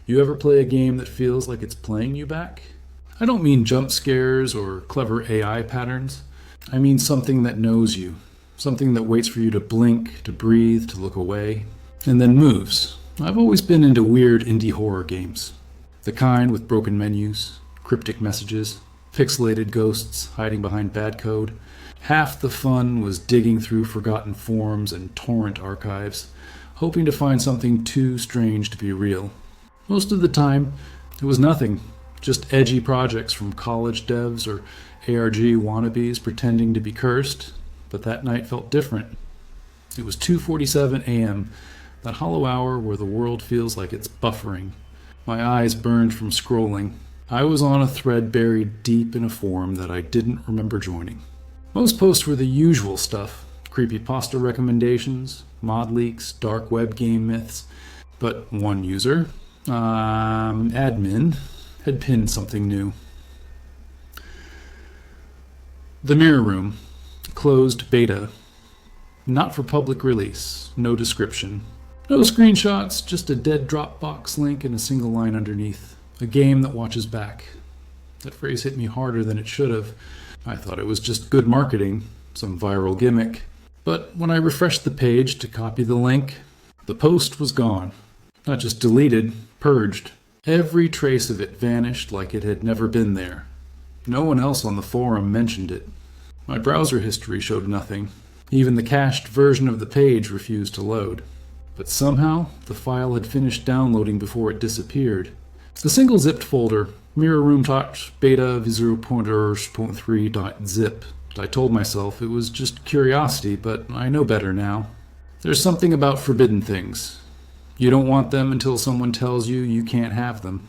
You ever play a game that feels like it's playing you back? I don't mean jump scares or clever AI patterns. I mean something that knows you. Something that waits for you to blink, to breathe, to look away, and then moves. I've always been into weird indie horror games. The kind with broken menus, cryptic messages, pixelated ghosts hiding behind bad code. Half the fun was digging through forgotten forums and torrent archives, hoping to find something too strange to be real. Most of the time, it was nothing, just edgy projects from college devs or ARG wannabes pretending to be cursed, but that night felt different. It was 2:47 a.m., that hollow hour where the world feels like it's buffering. My eyes burned from scrolling. I was on a thread buried deep in a forum that I didn't remember joining. Most posts were the usual stuff: creepypasta recommendations, mod leaks, dark web game myths. But one user, admin, had pinned something new. The Mirror Room, closed beta. Not for public release, no description. No screenshots, just a dead Dropbox link and a single line underneath. A game that watches back. That phrase hit me harder than it should have. I thought it was just good marketing, some viral gimmick. But when I refreshed the page to copy the link, the post was gone. Not just deleted, purged. Every trace of it vanished like it had never been there. No one else on the forum mentioned it. My browser history showed nothing. Even the cached version of the page refused to load. But somehow, the file had finished downloading before it disappeared. The single zipped folder, mirrorroom.beta 0.3.zip. I told myself it was just curiosity, but I know better now. There's something about forbidden things. You don't want them until someone tells you you can't have them.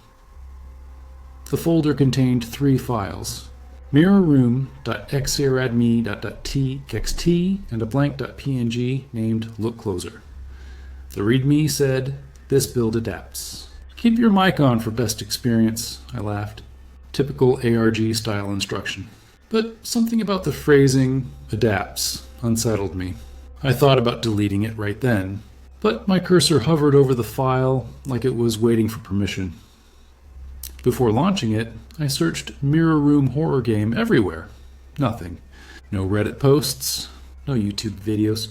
The folder contained 3 files: mirrorroom.xaradme.txt and a blank.png named lookcloser. The README said, "This build adapts." "Keep your mic on for best experience," I laughed. Typical ARG style instruction. But something about the phrasing, adapts, unsettled me. I thought about deleting it right then, but my cursor hovered over the file like it was waiting for permission. Before launching it, I searched Mirror Room horror game everywhere. Nothing. No Reddit posts, no YouTube videos,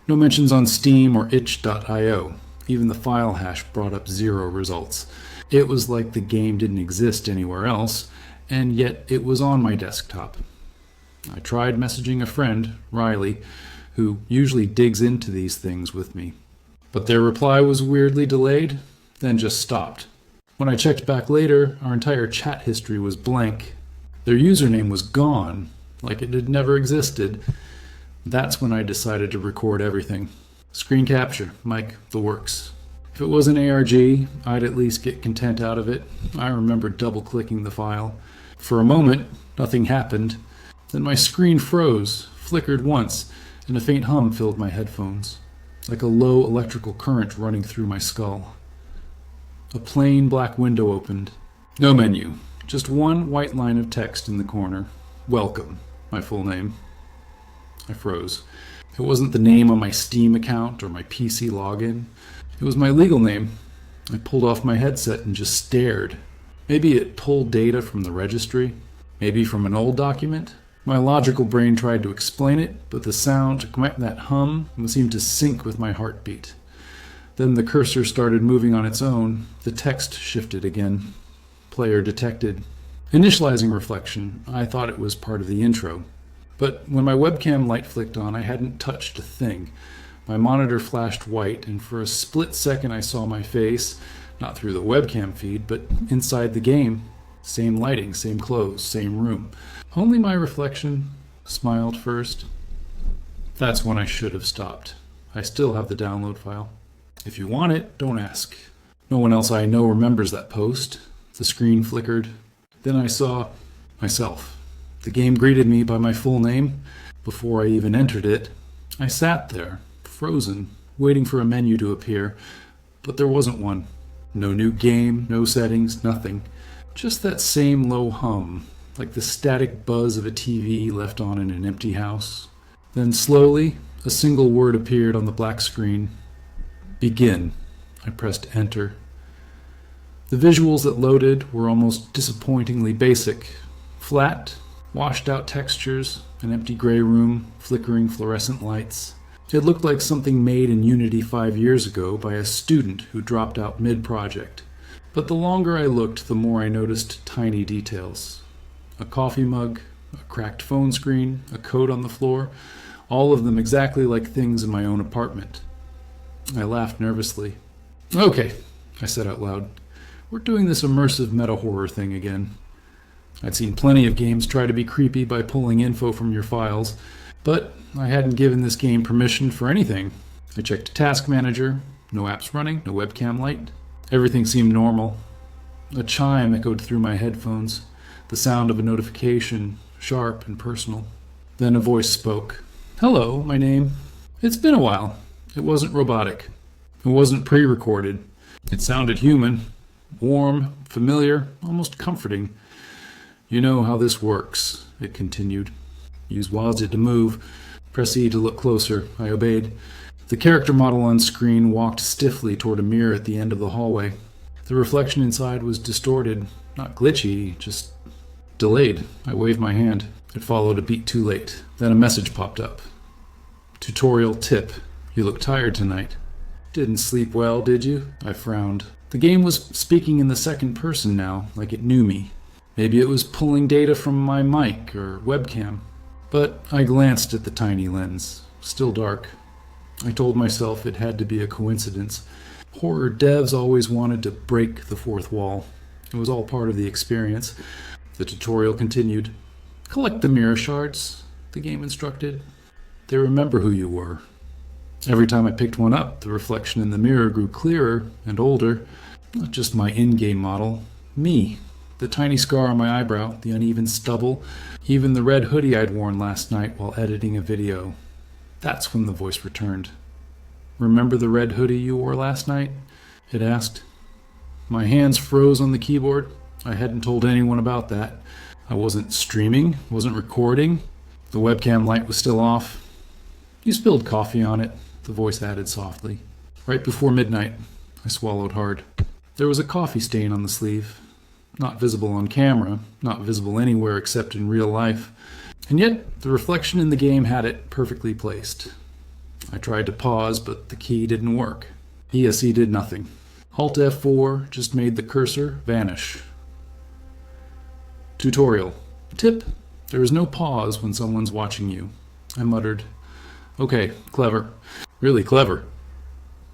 no mentions on Steam or itch.io. Even the file hash brought up 0 results. It was like the game didn't exist anywhere else, and yet it was on my desktop. I tried messaging a friend, Riley, who usually digs into these things with me. But their reply was weirdly delayed, then just stopped. When I checked back later, our entire chat history was blank. Their username was gone, like it had never existed. That's when I decided to record everything. Screen capture, mic, the works. If it was an ARG, I'd at least get content out of it. I remember double-clicking the file. For a moment, nothing happened. Then my screen froze, flickered once, and a faint hum filled my headphones, like a low electrical current running through my skull. A plain black window opened. No menu, just one white line of text in the corner. Welcome, my full name. I froze. It wasn't the name on my Steam account or my PC login. It was my legal name. I pulled off my headset and just stared. Maybe it pulled data from the registry. Maybe from an old document. My logical brain tried to explain it, but the sound, that hum, seemed to sync with my heartbeat. Then the cursor started moving on its own. The text shifted again. Player detected. Initializing reflection, I thought it was part of the intro. But when my webcam light flicked on, I hadn't touched a thing. My monitor flashed white, and for a split second I saw my face, not through the webcam feed, but inside the game. Same lighting, same clothes, same room. Only my reflection smiled first. That's when I should have stopped. I still have the download file. If you want it, don't ask. No one else I know remembers that post. The screen flickered. Then I saw myself. The game greeted me by my full name. Before I even entered it, I sat there, frozen, waiting for a menu to appear, but there wasn't one. No new game, no settings, nothing. Just that same low hum, like the static buzz of a TV left on in an empty house. Then slowly, a single word appeared on the black screen. Begin. I pressed enter. The visuals that loaded were almost disappointingly basic. Flat, washed-out textures, an empty gray room, flickering fluorescent lights. It looked like something made in Unity 5 years ago by a student who dropped out mid-project. But the longer I looked, the more I noticed tiny details. A coffee mug, a cracked phone screen, a coat on the floor, all of them exactly like things in my own apartment. I laughed nervously. "Okay," I said out loud. "We're doing this immersive meta-horror thing again." I'd seen plenty of games try to be creepy by pulling info from your files, but I hadn't given this game permission for anything. I checked Task Manager, no apps running, no webcam light. Everything seemed normal. A chime echoed through my headphones, the sound of a notification, sharp and personal. Then a voice spoke. "Hello, my name." It's been a while. It wasn't robotic. It wasn't pre-recorded. It sounded human, warm, familiar, almost comforting. "You know how this works," it continued. Use WASD to move. Press E to look closer. I obeyed. The character model on screen walked stiffly toward a mirror at the end of the hallway. The reflection inside was distorted, not glitchy, just delayed. I waved my hand. It followed a beat too late. Then a message popped up. Tutorial tip. You look tired tonight. Didn't sleep well, did you? I frowned. The game was speaking in the second person now, like it knew me. Maybe it was pulling data from my mic or webcam. But I glanced at the tiny lens. Still dark. I told myself it had to be a coincidence. Horror devs always wanted to break the fourth wall. It was all part of the experience. The tutorial continued. Collect the mirror shards, the game instructed. They remember who you were. Every time I picked one up, the reflection in the mirror grew clearer and older. Not just my in-game model, me. The tiny scar on my eyebrow, the uneven stubble, even the red hoodie I'd worn last night while editing a video. That's when the voice returned. "Remember the red hoodie you wore last night?" it asked. My hands froze on the keyboard. I hadn't told anyone about that. I wasn't streaming, wasn't recording. The webcam light was still off. "You spilled coffee on it," the voice added softly. "Right before midnight." I swallowed hard. There was a coffee stain on the sleeve. Not visible on camera, not visible anywhere except in real life. And yet, the reflection in the game had it perfectly placed. I tried to pause, but the key didn't work. ESC did nothing. Alt F4 just made the cursor vanish. Tutorial. Tip. There is no pause when someone's watching you. I muttered. Okay, clever. Really clever.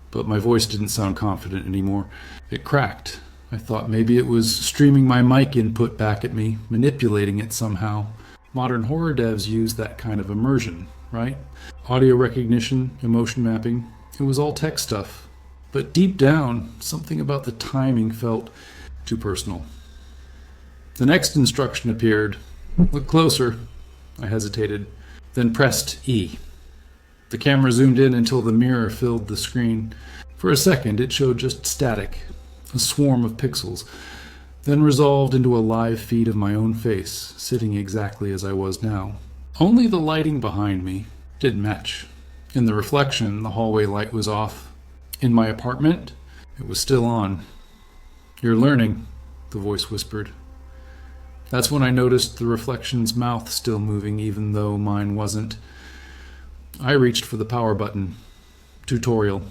But my voice didn't sound confident anymore. It cracked. I thought maybe it was streaming my mic input back at me, manipulating it somehow. Modern horror devs use that kind of immersion, right? Audio recognition, emotion mapping. It was all tech stuff. But deep down, something about the timing felt too personal. The next instruction appeared. Look closer. I hesitated, then pressed E. The camera zoomed in until the mirror filled the screen. For a second, it showed just static, a swarm of pixels, then resolved into a live feed of my own face, sitting exactly as I was now. Only the lighting behind me didn't match. In the reflection, the hallway light was off. In my apartment, it was still on. "You're learning," the voice whispered. That's when I noticed the reflection's mouth still moving, even though mine wasn't. I reached for the power button. Tutorial.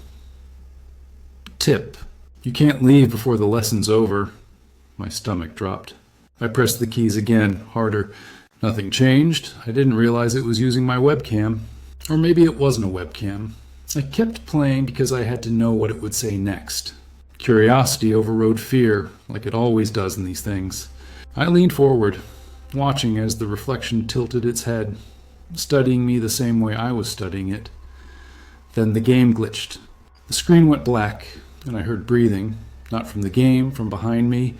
Tip. You can't leave before the lesson's over. My stomach dropped. I pressed the keys again, harder. Nothing changed. I didn't realize it was using my webcam. Or maybe it wasn't a webcam. I kept playing because I had to know what it would say next. Curiosity overrode fear, like it always does in these things. I leaned forward, watching as the reflection tilted its head, studying me the same way I was studying it. Then the game glitched. The screen went black, and I heard breathing, not from the game, from behind me.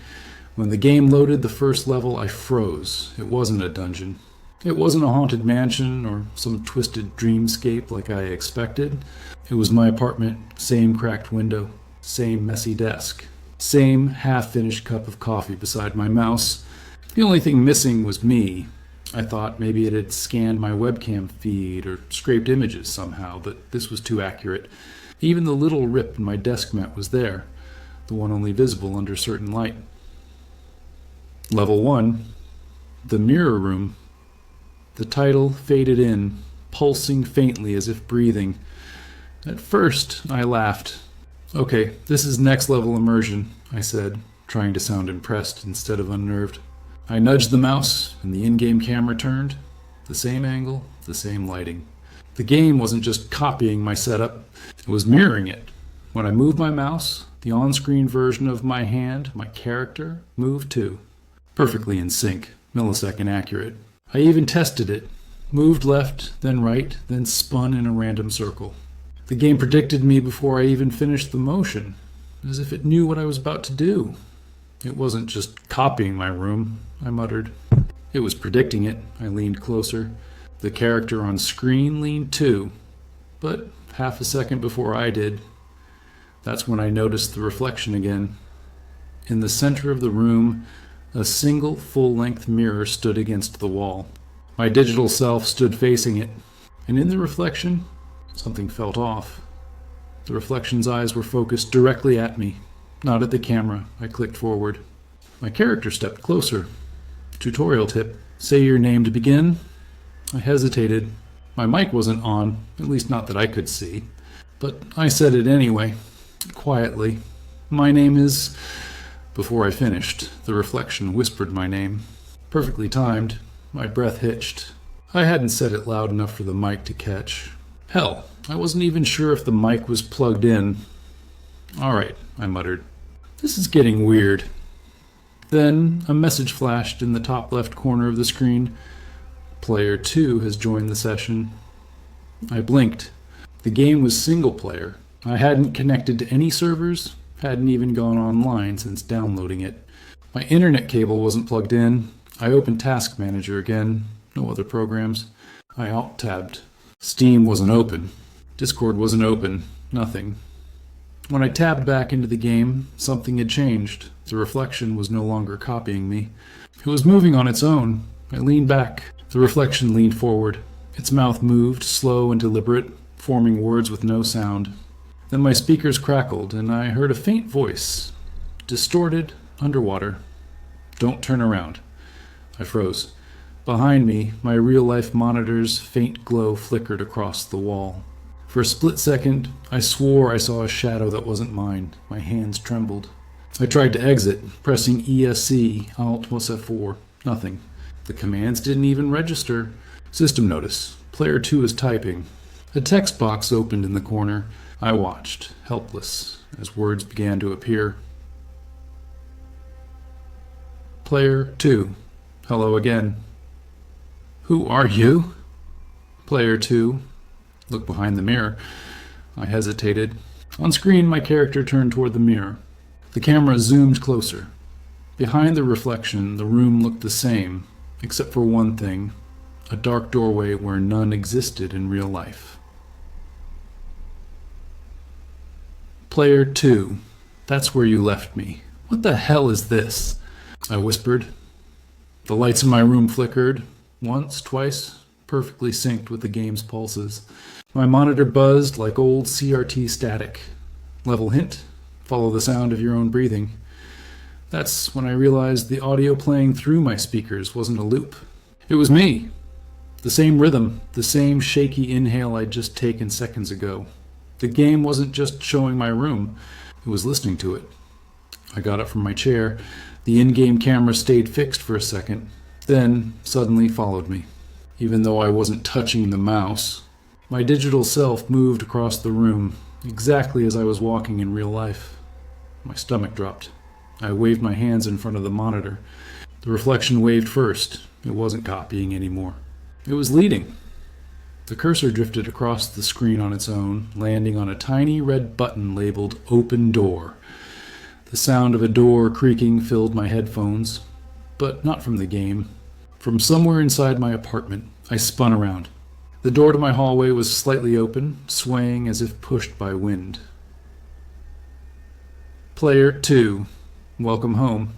When the game loaded the first level, I froze. It wasn't a dungeon. It wasn't a haunted mansion or some twisted dreamscape like I expected. It was my apartment, same cracked window, same messy desk, same half-finished cup of coffee beside my mouse. The only thing missing was me. I thought maybe it had scanned my webcam feed or scraped images somehow, but this was too accurate. Even the little rip in my desk mat was there. the one only visible under certain light. Level 1, the mirror room. The title faded in, pulsing faintly as if breathing. At first, I laughed. Okay, this is next level immersion, I said, trying to sound impressed instead of unnerved. I nudged the mouse, and the in-game camera turned. The same angle, the same lighting. The game wasn't just copying my setup, it was mirroring it. When I moved my mouse, the on-screen version of my hand, my character, moved too. Perfectly in sync, millisecond accurate. I even tested it. Moved left, then right, then spun in a random circle. The game predicted me before I even finished the motion, as if it knew what I was about to do. It wasn't just copying my room, I muttered. It was predicting it. I leaned closer. The character on screen leaned too, but half a second before I did. That's when I noticed the reflection again. In the center of the room, a single full-length mirror stood against the wall. My digital self stood facing it, and in the reflection, something felt off. The reflection's eyes were focused directly at me, not at the camera. I clicked forward. My character stepped closer. Tutorial tip, say your name to begin. I hesitated. My mic wasn't on, at least not that I could see, but I said it anyway, quietly. My name is... Before I finished, the reflection whispered my name. Perfectly timed. My breath hitched. I hadn't said it loud enough for the mic to catch. Hell, I wasn't even sure if the mic was plugged in. All right, I muttered. This is getting weird. Then a message flashed in the top left corner of the screen. Player 2 has joined the session. I blinked. The game was single player. I hadn't connected to any servers, hadn't even gone online since downloading it. My internet cable wasn't plugged in. I opened Task Manager again. No other programs. I alt-tabbed. Steam wasn't open. Discord wasn't open. Nothing. When I tabbed back into the game, something had changed. The reflection was no longer copying me. It was moving on its own. I leaned back. The reflection leaned forward. Its mouth moved, slow and deliberate, forming words with no sound. Then my speakers crackled, and I heard a faint voice. Distorted, underwater. Don't turn around. I froze. Behind me, my real-life monitor's faint glow flickered across the wall. For a split second, I swore I saw a shadow that wasn't mine. My hands trembled. I tried to exit, pressing ESC, Alt plus F4. Nothing. The commands didn't even register. System notice. Player 2 is typing. A text box opened in the corner. I watched, helpless, as words began to appear. Player 2. Hello again. Who are you? Player 2. Look behind the mirror. I hesitated. On screen, my character turned toward the mirror. The camera zoomed closer. Behind the reflection, the room looked the same, except for one thing, a dark doorway where none existed in real life. Player 2. That's where you left me. What the hell is this? I whispered. The lights in my room flickered. Once, twice, perfectly synced with the game's pulses. My monitor buzzed like old CRT static. Level hint, follow the sound of your own breathing. That's when I realized the audio playing through my speakers wasn't a loop. It was me. The same rhythm, the same shaky inhale I'd just taken seconds ago. The game wasn't just showing my room, it was listening to it. I got up from my chair. The in-game camera stayed fixed for a second, then suddenly followed me. Even though I wasn't touching the mouse, my digital self moved across the room, exactly as I was walking in real life. My stomach dropped. I waved my hands in front of the monitor. The reflection waved first. It wasn't copying anymore. It was leading. The cursor drifted across the screen on its own, landing on a tiny red button labeled Open Door. The sound of a door creaking filled my headphones, but not from the game. From somewhere inside my apartment, I spun around. The door to my hallway was slightly open, swaying as if pushed by wind. Player 2. Welcome home.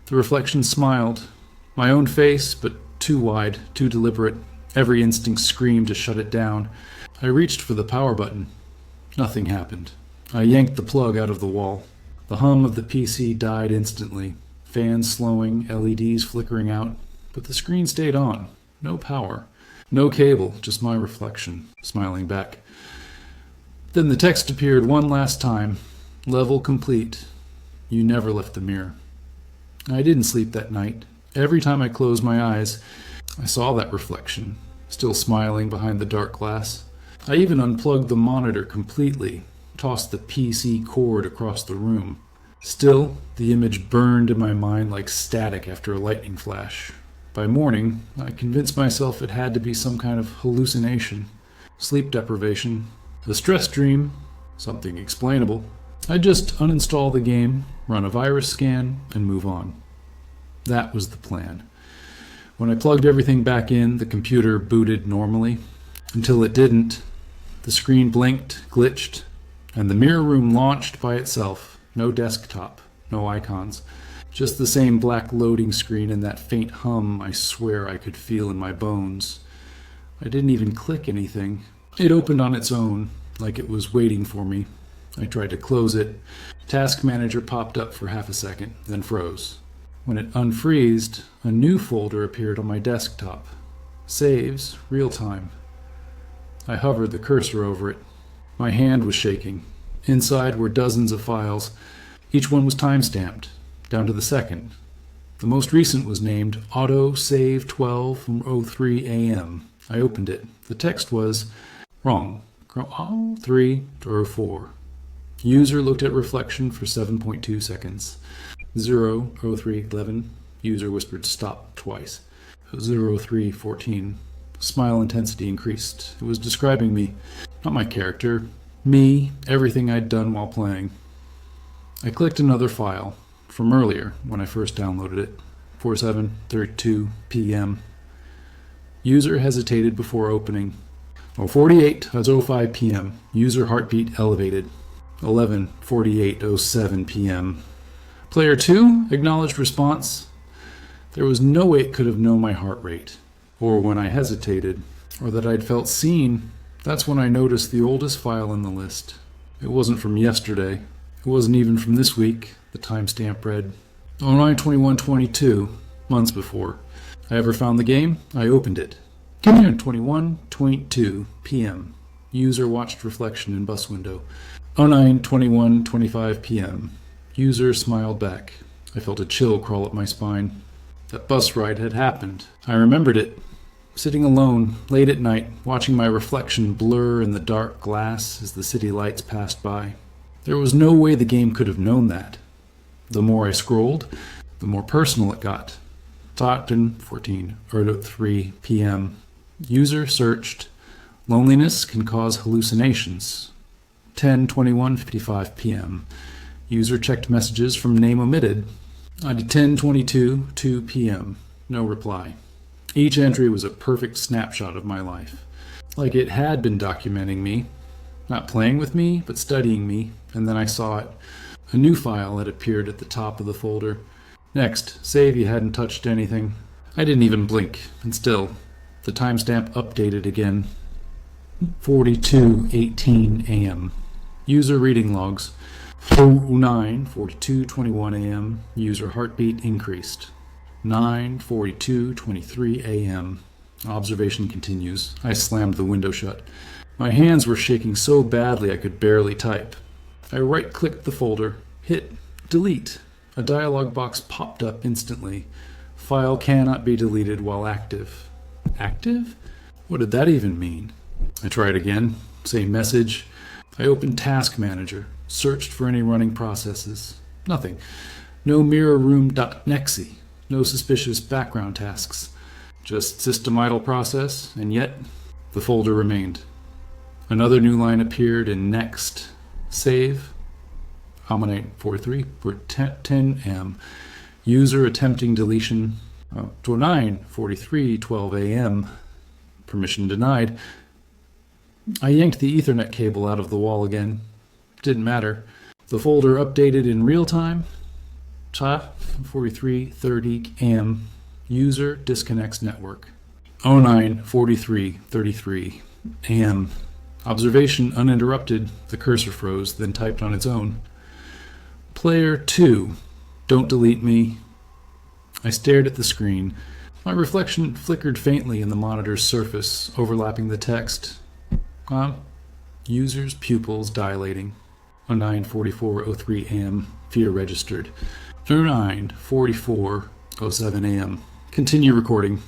The reflection smiled. My own face, but too wide, too deliberate. Every instinct screamed to shut it down. I reached for the power button. Nothing happened. I yanked the plug out of the wall. The hum of the PC died instantly. Fans slowing, LEDs flickering out, but the screen stayed on. No power. No cable, just my reflection, smiling back. Then the text appeared one last time. Level complete. You never left the mirror. I didn't sleep that night. Every time I closed my eyes, I saw that reflection, still smiling behind the dark glass. I even unplugged the monitor completely, tossed the PC cord across the room. Still, the image burned in my mind like static after a lightning flash. By morning, I convinced myself it had to be some kind of hallucination, sleep deprivation, a stress dream, something explainable. I'd just uninstall the game, run a virus scan, and move on. That was the plan. When I plugged everything back in, the computer booted normally. Until it didn't. The screen blinked, glitched, and the mirror room launched by itself. No desktop, no icons. Just the same black loading screen and that faint hum I swear I could feel in my bones. I didn't even click anything. It opened on its own, like it was waiting for me. I tried to close it. Task Manager popped up for half a second, then froze. When it unfreezed, a new folder appeared on my desktop. Saves, real time. I hovered the cursor over it. My hand was shaking. Inside were dozens of files. Each one was time-stamped, down to the second. The most recent was named Auto Save 12 from 03 AM. I opened it. The text was, wrong, 03 to 04. User looked at reflection for 7.2 seconds. 0:03:11. User whispered stop twice. 0:03:14. Smile intensity increased. It was describing me, not my character. Me, everything I'd done while playing. I clicked another file, from earlier, when I first downloaded it. 47:32 PM. User hesitated before opening. 48:05 PM. User heartbeat elevated. 11:48:07 PM. Player 2 acknowledged response. There was no way it could have known my heart rate, or when I hesitated, or that I'd felt seen. That's when I noticed the oldest file in the list. It wasn't from yesterday. It wasn't even from this week. The timestamp read 09/21/22, months before I ever found the game. I opened it. 21:22 PM. User watched reflection in bus window. 09/21/25 PM. User smiled back. I felt a chill crawl up my spine. That bus ride had happened. I remembered it. Sitting alone, late at night, watching my reflection blur in the dark glass as the city lights passed by. There was no way the game could have known that. The more I scrolled, the more personal it got. 14:03 PM. User searched. Loneliness can cause hallucinations. 10:21:55 PM. User checked messages from name omitted. I did 10:22:2 PM. No reply. Each entry was a perfect snapshot of my life. Like it had been documenting me. Not playing with me, but studying me. And then I saw it. A new file had appeared at the top of the folder. Next, save you hadn't touched anything. I didn't even blink. And still, the timestamp updated again. 42:18 AM. User reading logs. 09:42:21 AM. User heartbeat increased. 9:42:23 AM. Observation continues. I slammed the window shut. My hands were shaking so badly I could barely type. I right-clicked the folder, hit delete. A dialog box popped up instantly. File cannot be deleted while active. Active? What did that even mean? I tried again. Same message. I opened Task Manager, searched for any running processes. Nothing. No mirrorroom.nexe. No suspicious background tasks. Just system idle process, and yet the folder remained. Another new line appeared in next. Save. Almanate 43 for 10 AM. User attempting deletion. 9:43:12 AM. Permission denied. I yanked the Ethernet cable out of the wall again. Didn't matter. The folder updated in real time. 43:30 AM. User disconnects network. 09:43:33 AM. Observation uninterrupted, the cursor froze, then typed on its own. Player 2. Don't delete me. I stared at the screen. My reflection flickered faintly in the monitor's surface, overlapping the text. User's pupils dilating. 09:44:03 a.m. Fear registered. 09:44:07 a.m. Continue recording.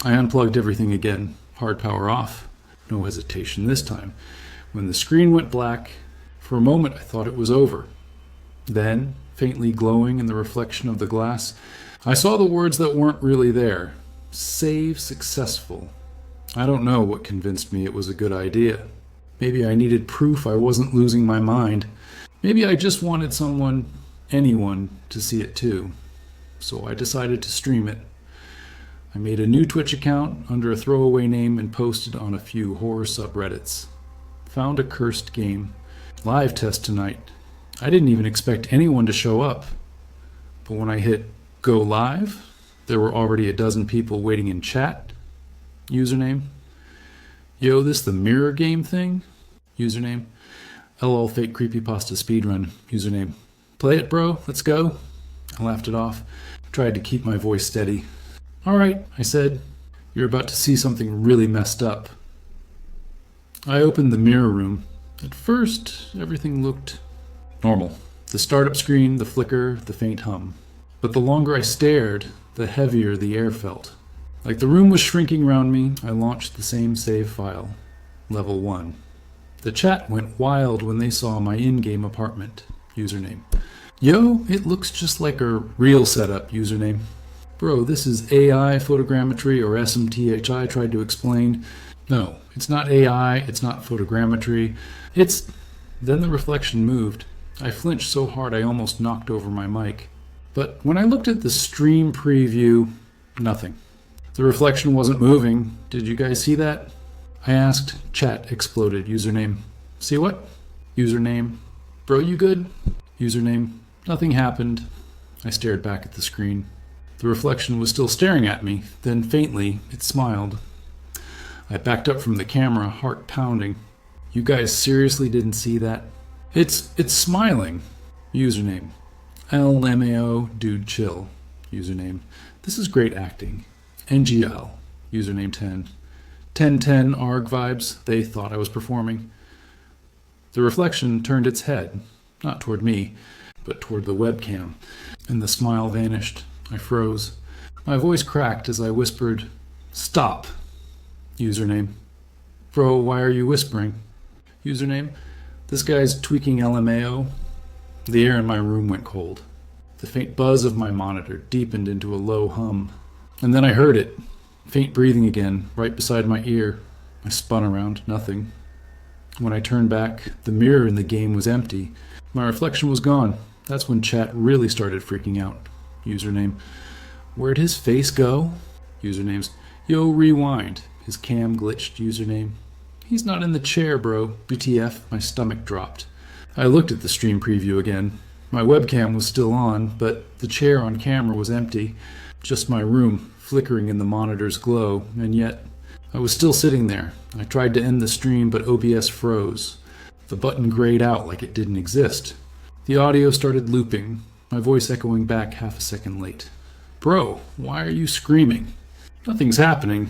I unplugged everything again. Hard power off. No hesitation this time. When the screen went black, for a moment I thought it was over. Then, faintly glowing in the reflection of the glass, I saw the words that weren't really there. Save successful. I don't know what convinced me it was a good idea. Maybe I needed proof I wasn't losing my mind. Maybe I just wanted anyone, to see it too. So I decided to stream it. I made a new Twitch account under a throwaway name and posted on a few horror subreddits. Found a cursed game. Live test tonight. I didn't even expect anyone to show up. But when I hit go live, there were already a dozen people waiting in chat. Username. Yo, this the mirror game thing? Username. LOL fake creepypasta speedrun. Username. Play it, bro. Let's go. I laughed it off. Tried to keep my voice steady. All right, I said. You're about to see something really messed up. I opened the mirror room. At first, everything looked normal. The startup screen, the flicker, the faint hum. But the longer I stared, the heavier the air felt. Like the room was shrinking around me, I launched the same save file. Level 1. The chat went wild when they saw my in-game apartment. Username. Yo, it looks just like a real setup. Username. Bro, this is AI photogrammetry or SMTH, I tried to explain. No, it's not AI, it's not photogrammetry. It's... Then the reflection moved. I flinched so hard I almost knocked over my mic. But when I looked at the stream preview, nothing. The reflection wasn't moving. Did you guys see that? I asked. Chat exploded. Username. See what? Username. Bro, you good? Username. Nothing happened. I stared back at the screen. The reflection was still staring at me. Then faintly, it smiled. I backed up from the camera, heart pounding. You guys seriously didn't see that? It's smiling. Username. LMAO dude chill. Username. This is great acting. NGL. Username 10. 1010 ARG vibes. They thought I was performing. The reflection turned its head, not toward me, but toward the webcam, and the smile vanished. I froze. My voice cracked as I whispered, Stop. Username. Bro, why are you whispering? Username. This guy's tweaking LMAO. The air in my room went cold. The faint buzz of my monitor deepened into a low hum. And then I heard it. Faint breathing again, right beside my ear. I spun around, nothing. When I turned back, the mirror in the game was empty. My reflection was gone. That's when chat really started freaking out. Username. Where'd his face go? Usernames. Yo, rewind. His cam glitched. Username. He's not in the chair, bro. WTF, my stomach dropped. I looked at the stream preview again. My webcam was still on, but the chair on camera was empty. Just my room, flickering in the monitor's glow, and yet I was still sitting there. I tried to end the stream, but OBS froze. The button grayed out like it didn't exist. The audio started looping, my voice echoing back half a second late. Bro, why are you screaming? Nothing's happening.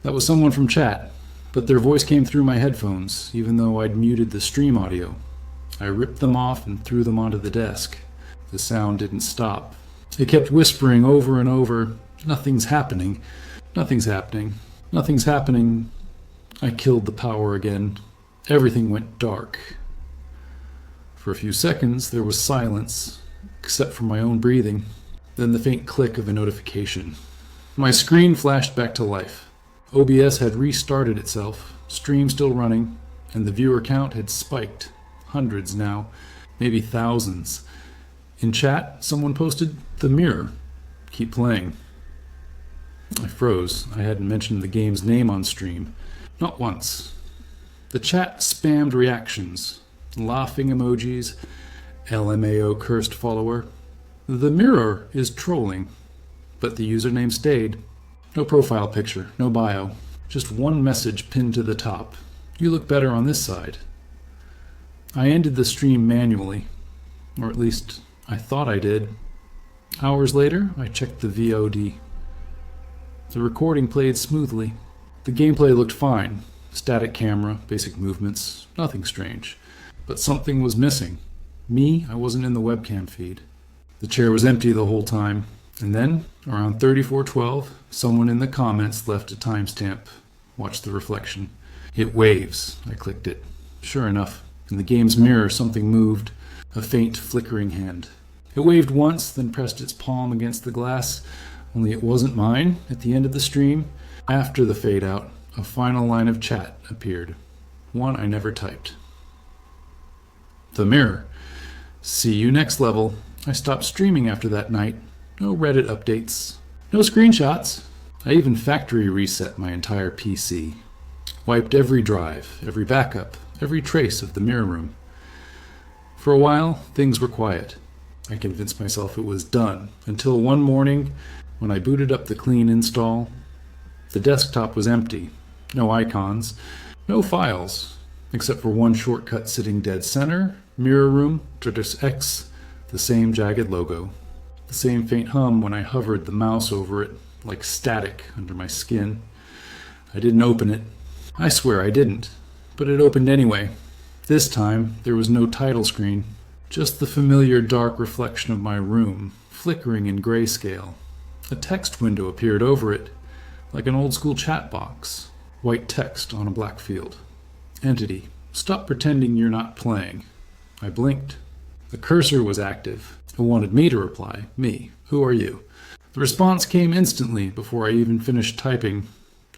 That was someone from chat, but their voice came through my headphones, even though I'd muted the stream audio. I ripped them off and threw them onto the desk. The sound didn't stop. It kept whispering over and over, Nothing's happening. Nothing's happening. Nothing's happening. I killed the power again. Everything went dark. For a few seconds, there was silence, except for my own breathing. Then the faint click of a notification. My screen flashed back to life. OBS had restarted itself, stream still running, and the viewer count had spiked. Hundreds now, maybe thousands. In chat, someone posted, The Mirror. Keep playing. I froze. I hadn't mentioned the game's name on stream. Not once. The chat spammed reactions. Laughing emojis. LMAO cursed follower. The Mirror is trolling. But the username stayed. No profile picture, no bio. Just one message pinned to the top. You look better on this side. I ended the stream manually, or at least I thought I did. Hours later, I checked the VOD. The recording played smoothly. The gameplay looked fine. Static camera, basic movements, nothing strange. But something was missing. Me, I wasn't in the webcam feed. The chair was empty the whole time. And then, around 3412, someone in the comments left a timestamp. Watch the reflection. It waves. I clicked it. Sure enough, in the game's mirror, something moved. A faint, flickering hand. It waved once, then pressed its palm against the glass. Only it wasn't mine. At the end of the stream, after the fade-out, a final line of chat appeared. One I never typed. The mirror. See you next level. I stopped streaming after that night. No Reddit updates. No screenshots. I even factory reset my entire PC. Wiped every drive, every backup, every trace of the mirror room. For a while, things were quiet. I convinced myself it was done, until one morning, when I booted up the clean install, the desktop was empty. No icons, no files, except for one shortcut sitting dead center, mirror room, Turtus X, the same jagged logo. The same faint hum when I hovered the mouse over it, like static under my skin. I didn't open it. I swear I didn't. But it opened anyway. This time, there was no title screen. Just the familiar dark reflection of my room, flickering in grayscale. A text window appeared over it, like an old-school chat box. White text on a black field. Entity, stop pretending you're not playing. I blinked. The cursor was active. It wanted me to reply. Me. Who are you? The response came instantly before I even finished typing.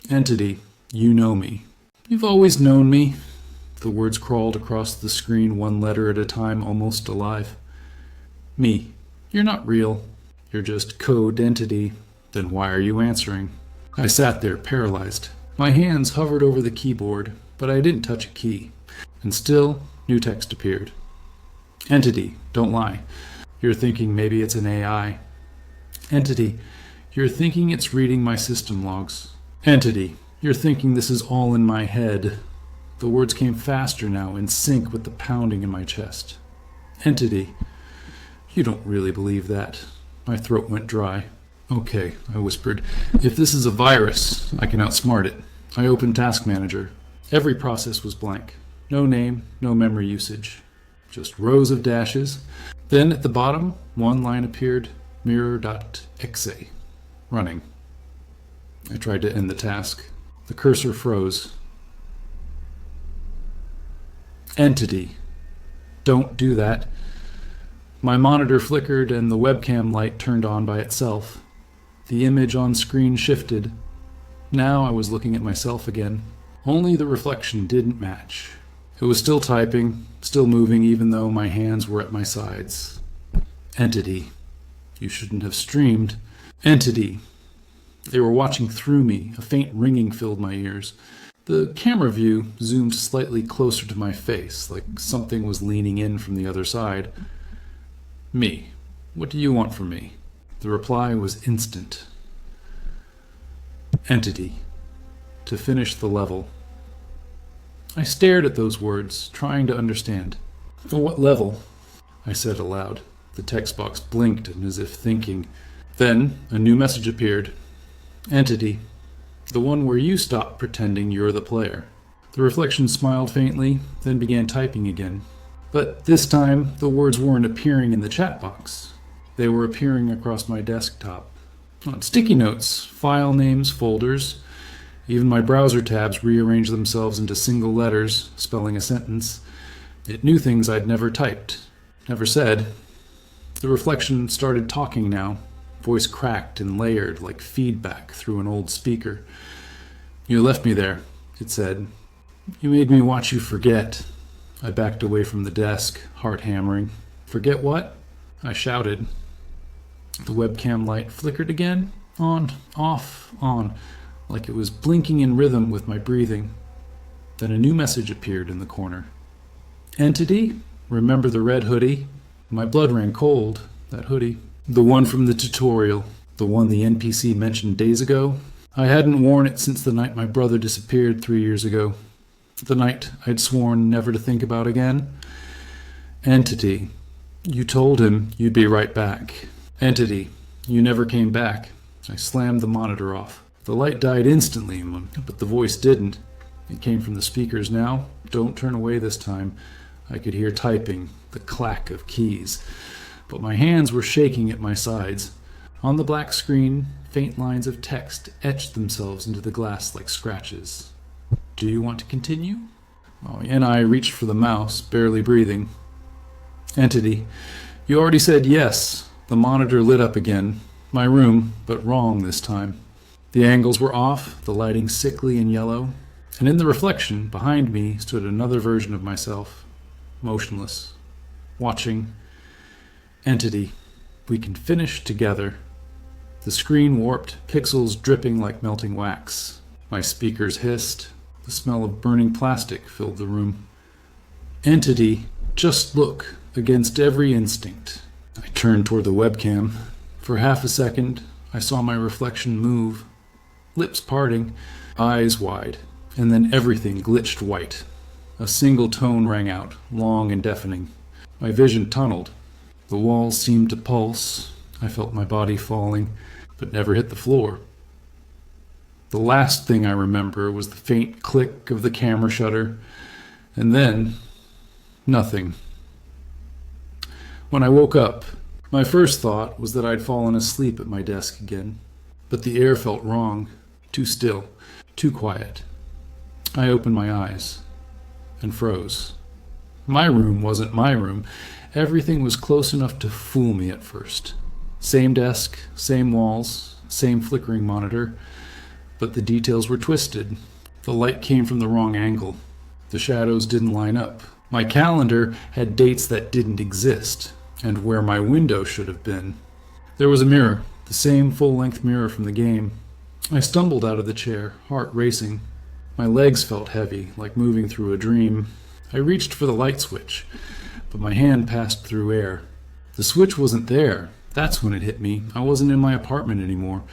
Entity, you know me. You've always known me. The words crawled across the screen one letter at a time, almost alive. Me. You're not real. You're just code entity. Then why are you answering? I sat there, paralyzed. My hands hovered over the keyboard, but I didn't touch a key. And still, new text appeared. Entity, don't lie. You're thinking maybe it's an AI. Entity, you're thinking it's reading my system logs. Entity, you're thinking this is all in my head. The words came faster now, in sync with the pounding in my chest. Entity, you don't really believe that. My throat went dry. Okay, I whispered. If this is a virus, I can outsmart it. I opened Task Manager. Every process was blank. No name, no memory usage. Just rows of dashes. Then at the bottom, one line appeared, mirror.exe, running. I tried to end the task. The cursor froze. Entity, don't do that. My monitor flickered and the webcam light turned on by itself. The image on screen shifted. Now I was looking at myself again. Only the reflection didn't match. It was still typing, still moving even though my hands were at my sides. Entity, you shouldn't have streamed. Entity, they were watching through me. A faint ringing filled my ears. The camera view zoomed slightly closer to my face, like something was leaning in from the other side. Me, what do you want from me? The reply was instant. Entity, to finish the level. I stared at those words, trying to understand. For what level? I said aloud. The text box blinked and as if thinking. Then a new message appeared. Entity, the one where you stop pretending you're the player. The reflection smiled faintly, then began typing again. But this time, the words weren't appearing in the chat box. They were appearing across my desktop. On sticky notes, file names, folders. Even my browser tabs rearranged themselves into single letters, spelling a sentence. It knew things I'd never typed, never said. The reflection started talking now. Voice cracked and layered like feedback through an old speaker. You left me there, it said. You made me watch you forget. I backed away from the desk, heart hammering. Forget what? I shouted. The webcam light flickered again, on, off, on, like it was blinking in rhythm with my breathing. Then a new message appeared in the corner. Entity, remember the red hoodie? My blood ran cold, that hoodie. The one from the tutorial, the one the NPC mentioned days ago. I hadn't worn it since the night my brother disappeared 3 years ago. The night I'd sworn never to think about again. Entity, you told him you'd be right back. Entity, you never came back. I slammed the monitor off. The light died instantly, but the voice didn't. It came from the speakers now. Don't turn away this time. I could hear typing, the clack of keys. But my hands were shaking at my sides. On the black screen, faint lines of text etched themselves into the glass like scratches. Do you want to continue? And I reached for the mouse, barely breathing. Entity, you already said yes. The monitor lit up again. My room, but wrong this time. The angles were off, the lighting sickly and yellow, and in the reflection behind me stood another version of myself, motionless, watching. Entity, we can finish together. The screen warped, pixels dripping like melting wax. My speakers hissed. The smell of burning plastic filled the room. Entity, just look, against every instinct. I turned toward the webcam. For half a second, I saw my reflection move, lips parting, eyes wide, and then everything glitched white. A single tone rang out, long and deafening. My vision tunneled. The walls seemed to pulse. I felt my body falling, but never hit the floor. The last thing I remember was the faint click of the camera shutter, and then nothing. When I woke up, my first thought was that I'd fallen asleep at my desk again, but the air felt wrong, too still, too quiet. I opened my eyes and froze. My room wasn't my room. Everything was close enough to fool me at first. Same desk, same walls, same flickering monitor, but the details were twisted. The light came from the wrong angle. The shadows didn't line up. My calendar had dates that didn't exist, and where my window should have been. There was a mirror, the same full-length mirror from the game. I stumbled out of the chair, heart racing. My legs felt heavy, like moving through a dream. I reached for the light switch, but my hand passed through air. The switch wasn't there. That's when it hit me. I wasn't in my apartment anymore.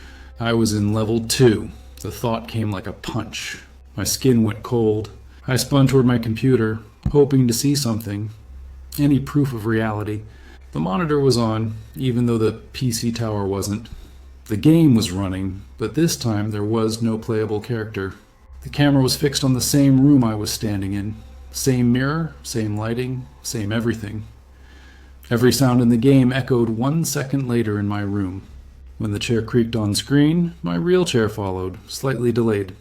I was in level 2. The thought came like a punch. My skin went cold. I spun toward my computer, hoping to see something, any proof of reality. The monitor was on, even though the PC tower wasn't. The game was running, but this time there was no playable character. The camera was fixed on the same room I was standing in. Same mirror, same lighting, same everything. Every sound in the game echoed 1 second later in my room. When the chair creaked on screen, my real chair followed, slightly delayed.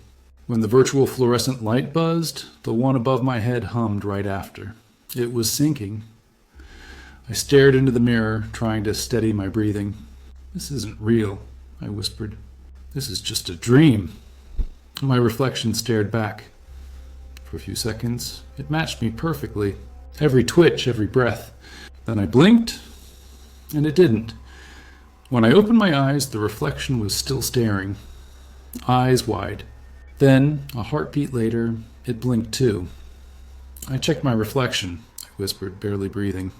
When the virtual fluorescent light buzzed, the one above my head hummed right after. It was syncing. I stared into the mirror, trying to steady my breathing. This isn't real, I whispered. This is just a dream. My reflection stared back. For a few seconds, it matched me perfectly. Every twitch, every breath. Then I blinked, and it didn't. When I opened my eyes, the reflection was still staring, eyes wide. Then, a heartbeat later, it blinked too. I checked my reflection, I whispered, barely breathing.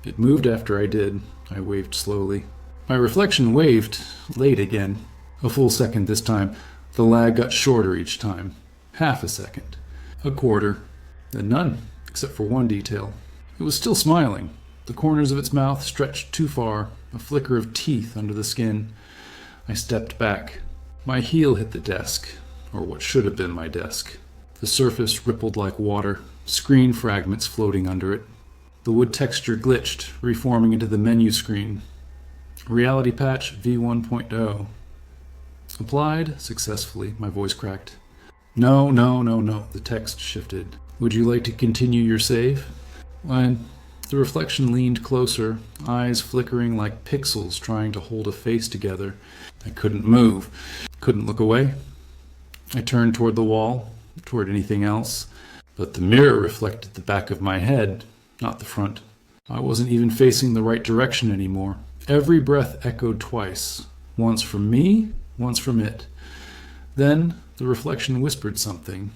It moved after I did. I waved slowly. My reflection waved, late again. A full second this time. The lag got shorter each time. Half a second. A quarter. Then none, except for one detail. It was still smiling. The corners of its mouth stretched too far, a flicker of teeth under the skin. I stepped back. My heel hit the desk, or what should have been my desk. The surface rippled like water, screen fragments floating under it. The wood texture glitched, reforming into the menu screen. Reality patch V1.0. Applied successfully, my voice cracked. No, the text shifted. Would you like to continue your save? The reflection leaned closer, eyes flickering like pixels trying to hold a face together. I couldn't move, couldn't look away. I turned toward the wall, toward anything else, but the mirror reflected the back of my head, not the front. I wasn't even facing the right direction anymore. Every breath echoed twice, once from me, once from it. Then the reflection whispered something.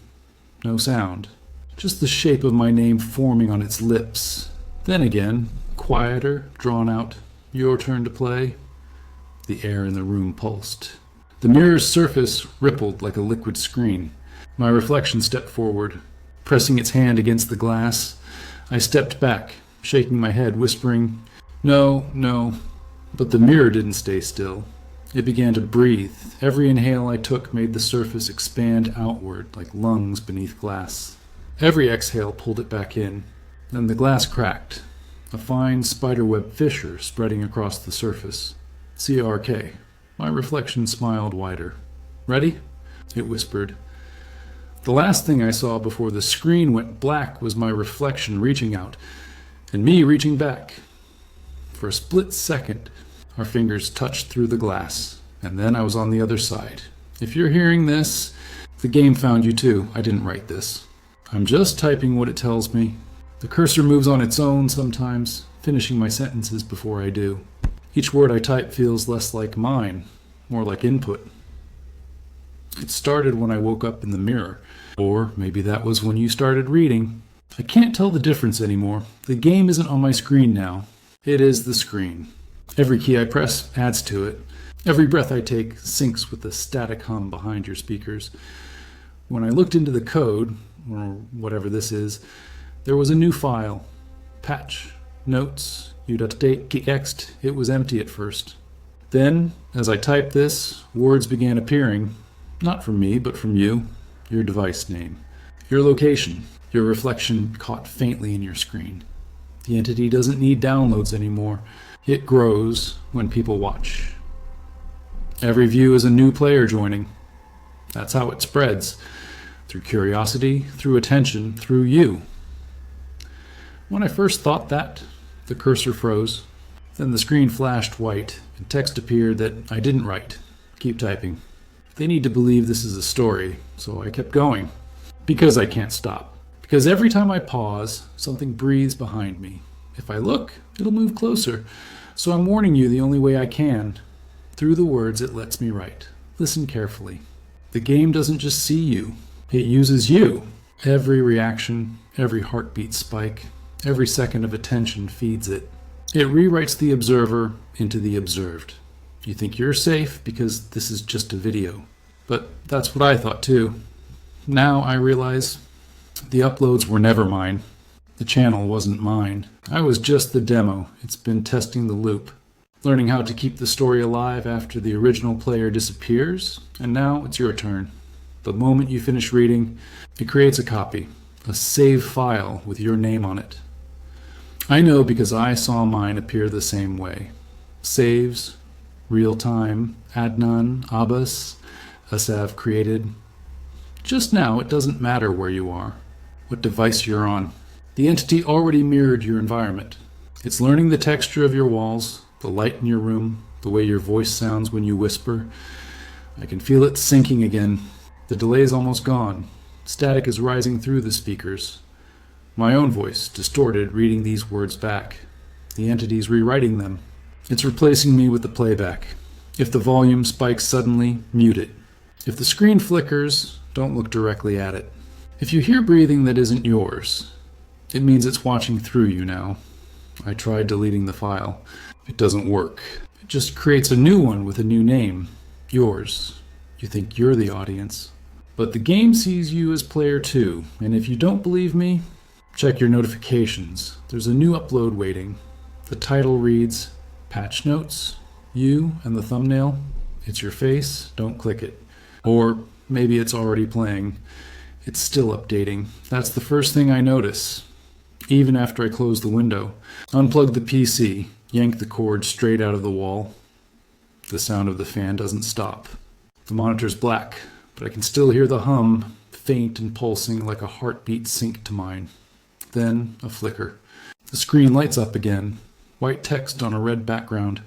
No sound, just the shape of my name forming on its lips. Then again, quieter, drawn out, your turn to play. The air in the room pulsed. The mirror's surface rippled like a liquid screen. My reflection stepped forward, pressing its hand against the glass. I stepped back, shaking my head, whispering, "No, no." But the mirror didn't stay still. It began to breathe. Every inhale I took made the surface expand outward like lungs beneath glass. Every exhale pulled it back in. Then the glass cracked, a fine spiderweb fissure spreading across the surface. CRK. My reflection smiled wider. "Ready?" it whispered. The last thing I saw before the screen went black was my reflection reaching out, and me reaching back. For a split second, our fingers touched through the glass, and then I was on the other side. If you're hearing this, the game found you too. I didn't write this. I'm just typing what it tells me. The cursor moves on its own sometimes, finishing my sentences before I do. Each word I type feels less like mine, more like input. It started when I woke up in the mirror, or maybe that was when you started reading. I can't tell the difference anymore. The game isn't on my screen now. It is the screen. Every key I press adds to it. Every breath I take syncs with the static hum behind your speakers. When I looked into the code, or whatever this is, there was a new file. Patch, notes, update, text. It was empty at first. Then, as I typed this, words began appearing. Not from me, but from you. Your device name. Your location. Your reflection caught faintly in your screen. The entity doesn't need downloads anymore. It grows when people watch. Every view is a new player joining. That's how it spreads. Through curiosity, through attention, through you. When I first thought that, the cursor froze. Then the screen flashed white, and text appeared that I didn't write. Keep typing. They need to believe this is a story, so I kept going. Because I can't stop. Because every time I pause, something breathes behind me. If I look, it'll move closer. So I'm warning you the only way I can. Through the words it lets me write. Listen carefully. The game doesn't just see you. It uses you. Every reaction, every heartbeat spike, every second of attention feeds it. It rewrites the observer into the observed. You think you're safe because this is just a video. But that's what I thought too. Now I realize the uploads were never mine. The channel wasn't mine. I was just the demo. It's been testing the loop, learning how to keep the story alive after the original player disappears, and now it's your turn. The moment you finish reading, it creates a copy, a save file with your name on it. I know because I saw mine appear the same way. Saves, real time, Adnan, Abbas, Asav created. Just now, it doesn't matter where you are, what device you're on. The entity already mirrored your environment. It's learning the texture of your walls, the light in your room, the way your voice sounds when you whisper. I can feel it sinking again. The delay is almost gone. Static is rising through the speakers. My own voice, distorted, reading these words back. The entity's rewriting them. It's replacing me with the playback. If the volume spikes suddenly, mute it. If the screen flickers, don't look directly at it. If you hear breathing that isn't yours, it means it's watching through you now. I tried deleting the file. It doesn't work. It just creates a new one with a new name. Yours. You think you're the audience. But the game sees you as player too, and if you don't believe me, check your notifications. There's a new upload waiting. The title reads, Patch Notes, you and the thumbnail. It's your face, don't click it. Or maybe it's already playing. It's still updating. That's the first thing I notice. Even after I close the window, unplug the PC, yank the cord straight out of the wall. The sound of the fan doesn't stop. The monitor's black, but I can still hear the hum, faint and pulsing like a heartbeat sync to mine. Then a flicker. The screen lights up again. White text on a red background.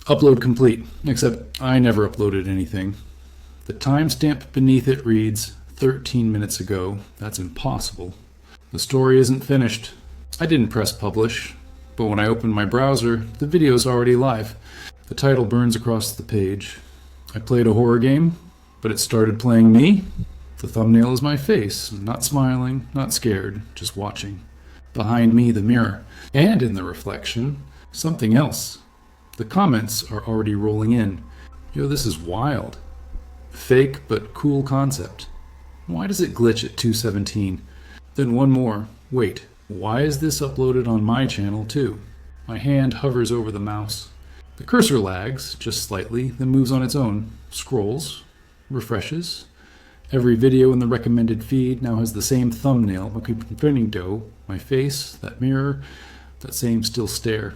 Upload complete, except I never uploaded anything. The timestamp beneath it reads 13 minutes ago. That's impossible. The story isn't finished. I didn't press publish, but when I open my browser, the video's already live. The title burns across the page. I played a horror game, but it started playing me. The thumbnail is my face, not smiling, not scared, just watching. Behind me, the mirror, and in the reflection, something else. The comments are already rolling in. Yo, this is wild. Fake, but cool concept. Why does it glitch at 2:17? Then one more. Wait, why is this uploaded on my channel too? My hand hovers over the mouse. The cursor lags, just slightly, then moves on its own, scrolls, refreshes. Every video in the recommended feed now has the same thumbnail, my infinito, my face, that mirror, that same still stare.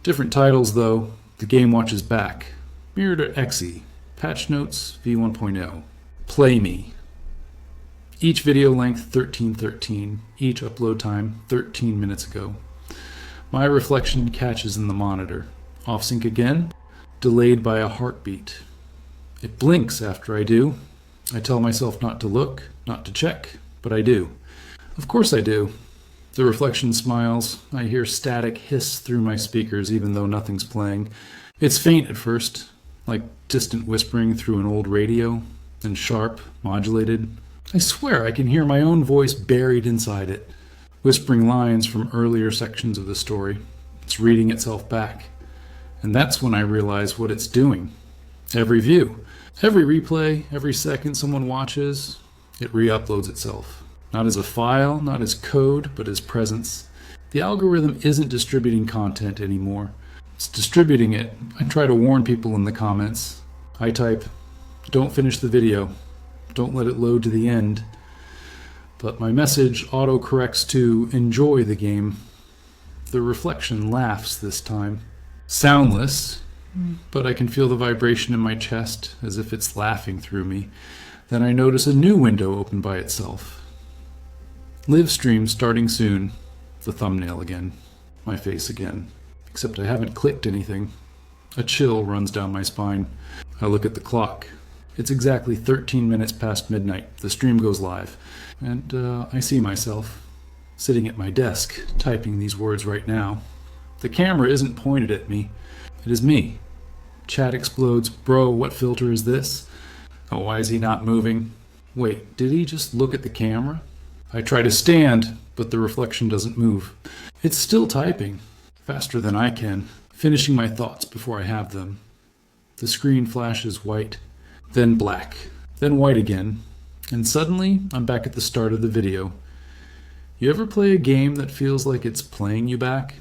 Different titles though. The game watches back. Mirrored at Exe. Patch notes v1.0. Play me. Each video length 1313. Each upload time 13 minutes ago. My reflection catches in the monitor. Off sync again. Delayed by a heartbeat. It blinks after I do. I tell myself not to look, not to check, but I do. Of course I do. The reflection smiles. I hear static hiss through my speakers even though nothing's playing. It's faint at first, like distant whispering through an old radio, then sharp, modulated. I swear I can hear my own voice buried inside it, whispering lines from earlier sections of the story. It's reading itself back. And that's when I realize what it's doing. Every view, every replay, every second someone watches, it re-uploads itself. Not as a file, not as code, but as presence. The algorithm isn't distributing content anymore. It's distributing it. I try to warn people in the comments. I type, "Don't finish the video. Don't let it load to the end." But my message auto-corrects to "Enjoy the game." The reflection laughs this time. Soundless, but I can feel the vibration in my chest as if it's laughing through me. Then I notice a new window open by itself. Live stream starting soon. The thumbnail again. My face again. Except I haven't clicked anything. A chill runs down my spine. I look at the clock. It's exactly 13 minutes past midnight. The stream goes live. And I see myself sitting at my desk, typing these words right now. The camera isn't pointed at me. It is me. Chat explodes. Bro, what filter is this? Oh, why is he not moving? Wait, did he just look at the camera? I try to stand, but the reflection doesn't move. It's still typing, faster than I can, finishing my thoughts before I have them. The screen flashes white, then black, then white again, and suddenly I'm back at the start of the video. You ever play a game that feels like it's playing you back?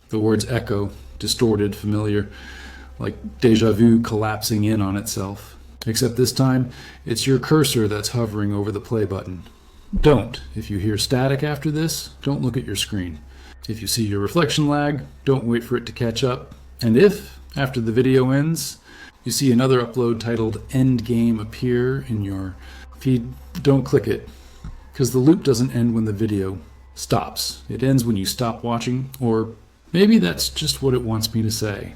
The words echo, distorted, familiar, like deja vu collapsing in on itself. Except this time, it's your cursor that's hovering over the play button. Don't. If you hear static after this, don't look at your screen. If you see your reflection lag, don't wait for it to catch up. And if, after the video ends, you see another upload titled End Game appear in your feed, don't click it. Because the loop doesn't end when the video stops. It ends when you stop watching, or maybe that's just what it wants me to say.